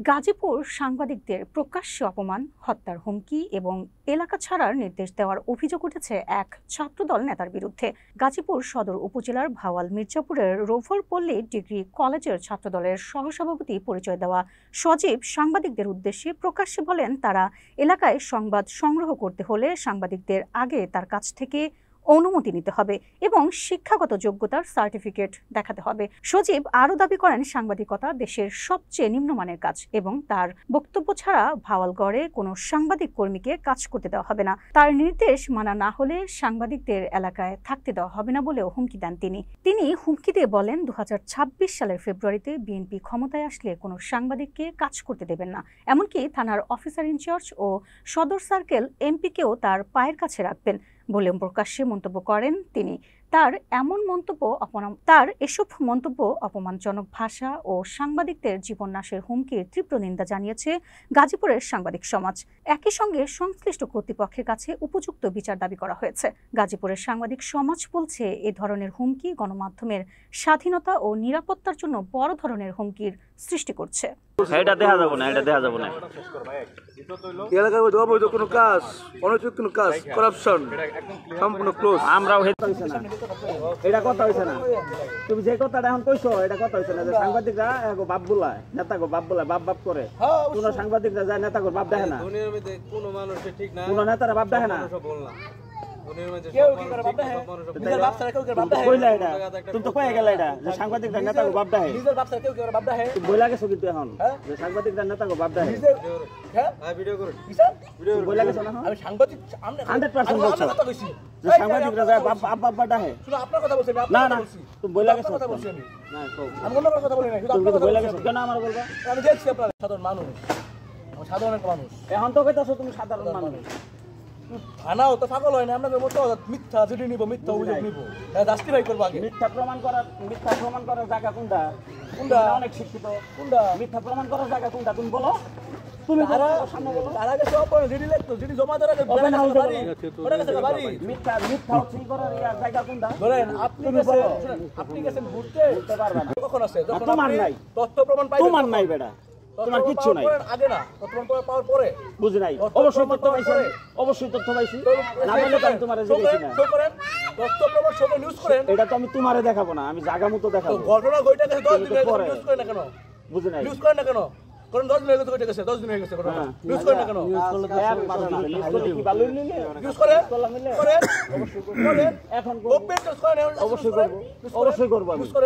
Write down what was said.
গাজীপুর সাংবাদিকদের প্রকাশ্য অপমান, হত্যার হুমকি এবং এলাকা ছাড়ার নির্দেশ দেওয়ার অভিযোগ উঠেছে এক ছাত্রদল নেতার বিরুদ্ধে। গাজীপুর সদর উপজেলার ভাওয়াল মির্জাপুরের রোভার পল্লী ডিগ্রি কলেজের ছাত্রদলের সহসভাপতি পরিচয় দেওয়া সজীব সাংবাদিকদের উদ্দেশ্যে প্রকাশ্যে বলেন, তারা এলাকায় সংবাদ সংগ্রহ করতে হলে সাংবাদিকদের আগে তার কাছ থেকে অনুমতি নিতে হবে এবং শিক্ষাগত যোগ্যতার সার্টিফিকেট দেখাতে হবে। সজীব আরও দাবি করেন, সাংবাদিকতা দেশের সবচেয়ে নিম্নমানের কাজ এবং তার বক্তব্য ছাড়া ভাওয়ালগড়ে কোনো সাংবাদিক কর্মীকে কাজ করতে দেওয়া হবে না। তার নির্দেশ মানা না হলে সাংবাদিকদের এলাকায় থাকতে দেওয়া হবে না বলেও হুমকি দেন তিনি হুমকি দিয়ে বলেন, 2026 সালের ফেব্রুয়ারিতে বিএনপি ক্ষমতায় আসলে কোনো সাংবাদিককে কাজ করতে দেবেন না, এমনকি থানার অফিসার ইনচার্জ ও সদর সার্কেল এমপিকেও তার পায়ের কাছে রাখবেন বলে প্রকাশ্যে মন্তব্য করেন তিনি। তার এসব মন্তব্য অপমানজনক ভাষা ও সাংবাদিকদের জীবননাশের হুমকির তীব্র নিন্দা জানিয়েছে গাজীপুরের সাংবাদিক সমাজ। একই সঙ্গে সংশ্লিষ্ট কর্তৃপক্ষের কাছে উপযুক্ত বিচার দাবি করা হয়েছে। গাজীপুরের সাংবাদিক সমাজ বলছে, এ ধরনের হুমকি গণমাধ্যমের স্বাধীনতা ও নিরাপত্তার জন্য বড় ধরনের হুমকির সৃষ্টি করছে। এটা দেখা যাবে না, এটা দেখা যাবে না। এলাকার মধ্যে অবৈধ কোনো কাজ, অনৈতিক কোনো কাজ, করাপশন সম্পূর্ণ ক্লোজ। আমরাও হইছে না, এটা কথা হইছে না। তুমি যে কথাটা এখন কইছো এটা কথা হইছে না, যে সাংবাদিকরা বাপ বলায়, নেতা গো বাপ বলায়, বাপ করে। কোন সাংবাদিকরা যায় নেতা গো বাপ দেখে না, কোনো মানুষ ঠিক না, কোন নেতারা বাপ দেখে না। সাংবাদিকরা নেতা গো বাপ দেখে, তুমি বইলা গেছো কিন্তু এখন যে সাংবাদিকরা নেতা গো বাপ দেখে। সাংবাদিকরা যায় বাপ বাপ দেখে না, না তুমি বইলা গেছো, কেন আমার বলবা? আমি দেখছি আপনার সাধারণ মানুষ, এখন তো কইতাছো তুমি সাধারণ মানুষ। থানাও তো পাগল হয় না, আপনাদের মতো মিথ্যা যদি নিব, মিথ্যা অভিযোগ নিব, জাস্টিফাই করবো আগে। মিথ্যা প্রমাণ করার জায়গা কোনটা? অনেক শিক্ষিত, মিথ্যা প্রমাণ করার জায়গা কোনটা তুমি বলো। তুমি আপনি গেছেন ঘুরতে, কখন আছে তথ্য প্রমাণ পাই, তোমার নাই বেটা, তোমার কিচ্ছু নাই। আগে না, পাওয়ার পরে বুঝি নাই, অবশ্যই তথ্য পাইছি, অবশ্যই তথ্য পাইছি। না বললে তো আমি তোমারে জিজ্ঞেস না, তথ্য প্রমাণ সব নিউজ করেন। এটা তো আমি তোমারে দেখাবো না, আমি জায়গা মতো দেখাবো। ঘটনা ঘটে গেছে 10 দিন আগে, নিউজ করেন না কেন? বুঝি নাই, নিউজ করেন না কেন? কারণ 10 দিন আগে ঘটে গেছে, 10 দিন হয়ে গেছে ঘটনা, নিউজ করেন না কেন? নিউজ করেন, অবশ্যই করেন, এখন অবশ্যই করব, অবশ্যই করব।